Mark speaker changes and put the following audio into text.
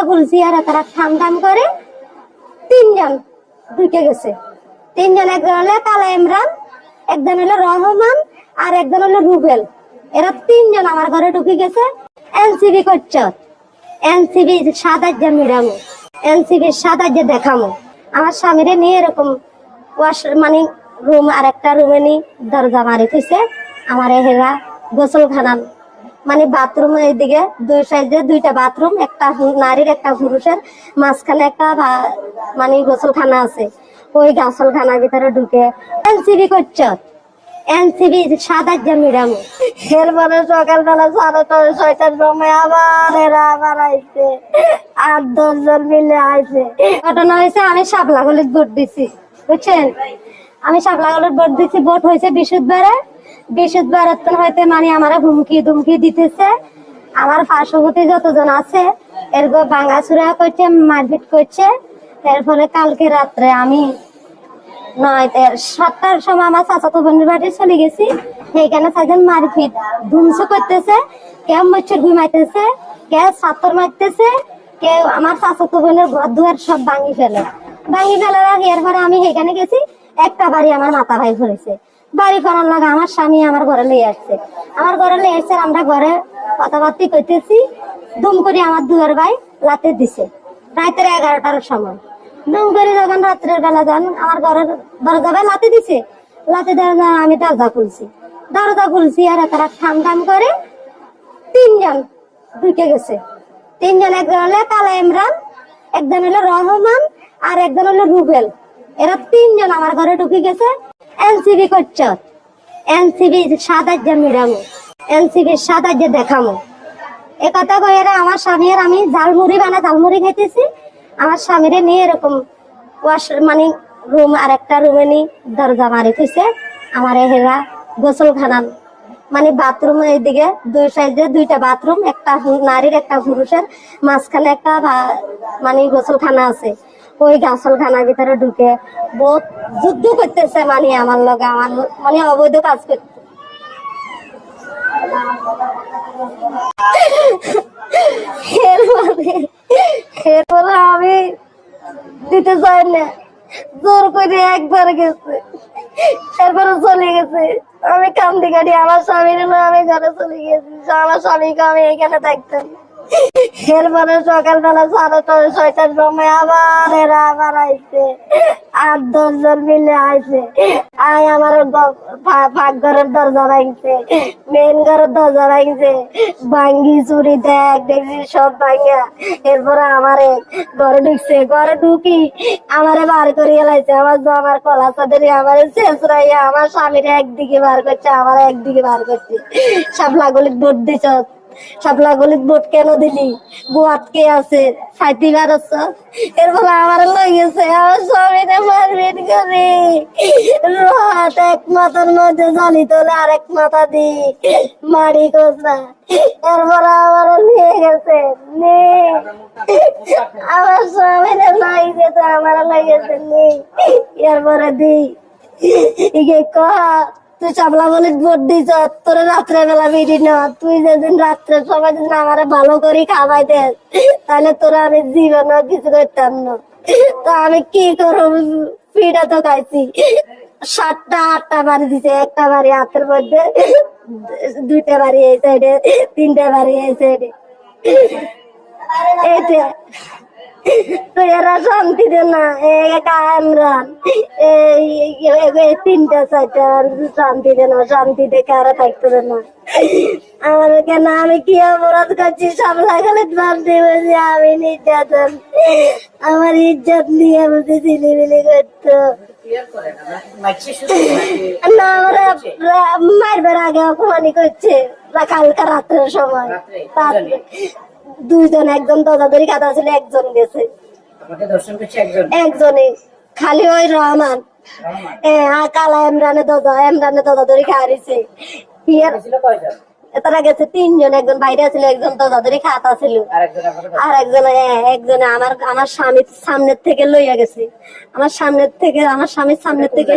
Speaker 1: দরজা খুলছি আর তারা ঠাম ঠাম করে তিনজন ঢুকে গেছে। তিনজন, একজন হলো কালা ইমরান, একজন হলো রহমান, আর একজন হলো রুবেল। এরা তিনজন আমার ঘরে ঢুকে গেছে। এনসিবি করছে, এনসিবি সাদাজ্জা মিরামো, এনসিবি সাদাজ্জা দেখামো। আমার স্বামীরে নিয়ে এরকম মানে রুম আর একটা রুমে নি দরজা মারি থইছে। আমার হেরা গোসলখানা মানে বাথরুম, এইদিকে দুই সাইডে দুইটা বাথরুম, একটা নারীর একটা পুরুষের, মাঝখানে একটা মানে গোসলখানা আছে। ওই গোসলখানার ভিতরে ঢুকে এনসিবি করছে, এনসিবি সাদাজ্জা মিরামো। এরপরে সকালবেলা 6:30-6টার সময় আবার এরা আবার আইছে, 8-10 জন মিলে আইছে। ঘটনা হয়েছে, আমি শাপলা গলিত ভোট দিছি, বুঝছেন? আমি শাপলা গলিত ভোট দিছি। ভোট হয়েছে বৃহস্পতিবারে হয়তো মানে আমার হুমকি দুমকি দিতেছে। আমার পার্শ্ববর্তী যতজন আছে এরপর ভাঙাচুরা করছে, মারপিট করছে। এর ফলে কালকে রাত্রে আমি 7টার সময় আমার চাচাতো বোনের বাড়ি চলে গেছি। সেইখানে চাইছেন মারপিট ধুমসু করতেছে, কেউ মচ্ছর ঘুমাইতেছে, কেউ ছাত্র মারতেছে, কেউ আমার চাচাতো বোনের ঘর দুয়ার সব ভাঙি ফেলে। এরপরে আমি সেখানে গেছি। একটা বাড়ি আমার মাথা ভাই ধরেছে। বাড়ি করার লাগে আমার স্বামী আমার ঘরে লিয়ে আসছে। আমরা ঘরে কথাবার্তি করতেছি, দুম করে আমার দুয়ার ভাই লাতে দিছে রাতের 11টার সময়। দুম করে যখন রাত্রের বেলা যান আমার ঘরের দরজা ভাই লাতে দিছে। লাতে দেওয়া আমি দরজা খুলছি আর তারা ঠাম ঠাম করে তিনজন ঢুকে গেছে। তিনজন, একজন হলো কালা ইমরান, একজন হলো রহমান, আর একজন হলো রুবেল। এরা তিনজন আমার ঘরে ঢুকে গেছে। এনসিবি করছে, এনসিবি সাদাজ্জা মিরামো, এনসিবি সাদাজ্জা দেখামো। এ কথা কয়ে আমার স্বামী আর আমি ঝালমুড়ি খাইতেছি। আমার স্বামীরে নিয়ে এরকম মানে রুম আর একটা রুমে নি দরজা মারি থইছে। আমার হেরা গোসলখানা মানে বাথরুম, এইদিকে দুই সাইডে দুইটা বাথরুম, একটা নারীর একটা পুরুষের, মাঝখানে একটা মানে গোসলখানা আছে। ওই গোসলখানার ভিতরে ঢুকে বহুত যুদ্ধ করতেছে, মানে আমার লগে আমার মানে অবৈধ কাজ করতে। এরপরে আমি দিতে চাই না, জোর করে একবার গেছে, এরপরে চলে গেছে। আমি কান্দি কাটি আমার স্বামীর আমি ঘরে চলে গেছি। আমার স্বামীকে আমি এখানে থাকতাম। এরপরে সকালবেলা 6:30-6টার সময় আবার এরা আবার আইছে, 8-10 জন মিলে আইছে। আমার পাকঘরের দরজা ভাঙছে, মেন ঘরের দরজা ভাঙছে, ভাঙ্গি চুরি দেখছি সব ভাঙা। এরপরে আমারে ঘরে ঢুকছে। ঘরে ঢুকি আমারে বার করিয়ে লাইছে। আমার কলা চাঁদের আমারে শেষরাইয়া আমার স্বামীর একদিকে বার করছে, আমার একদিকে বার করছে। শাপলা গলিত ভোট দিছ, শাপলা গলিত ভোট কেন দিলি? বউ আটকে আছে, সাইতি বারছ। এর ফলে আমার লেগেছে আমার স্বামীরে মারপিট করে রাত এক মাথার মধ্যে জ্বালি তোলে আর এক মাথা দি মারি কোসা। এরপরে আমার নিয়ে গেছে, আমার স্বামীরে লাগিয়েছে, আমার লেগেছে নেই। এরপরে দি তুই চাপলা বলে ভোট দিছ, তোর রাত্রে বেলা বিড়ি না, তুই যেদিন রাত্রে সবাই যেদিন আমার ভালো করে খাওয়াই দে, তাহলে তোরা আমি জীবন কিছু করতাম না। তো আমি কি করবো? পিঠা তো খাইছি। 7টা-8টা বাড়ি দিছে, একটা বাড়ি হাতের মধ্যে, 2টা বাড়ি এই সাইডে, 3টা বাড়ি এই সাইডে। এইটা তো এরা শান্তি দে না, ইমরান এই 3টা-4টা শান্তি দে না, শান্তি দেখে আরো থাকতে দে না। আমার কেন আমি কি অপরাধ করছি? সব লাগালে বাড়তে বলছি আমি নির্যাতন, আমার ইজ্জত নিয়ে বলছি ছিলিমিলি করতো না। আমরা মারবার আগে অপমানি করছে কালকা রাত্রের সময়। দুইজন, একজন দরজাদরি কাদা ছিল, একজন গেছে, একজনে খালি ওই রহমান কালা ইমরানের দরজাদরি খাওয়াইছে। তারা গেছে 3 জন, একজন বাইরে ছিল, একজন দরজাদরি খাতা ছিল, আর একজনে আমার স্বামীর সামনের থেকে লইয়া গেছে। আমার স্বামীর সামনের থেকে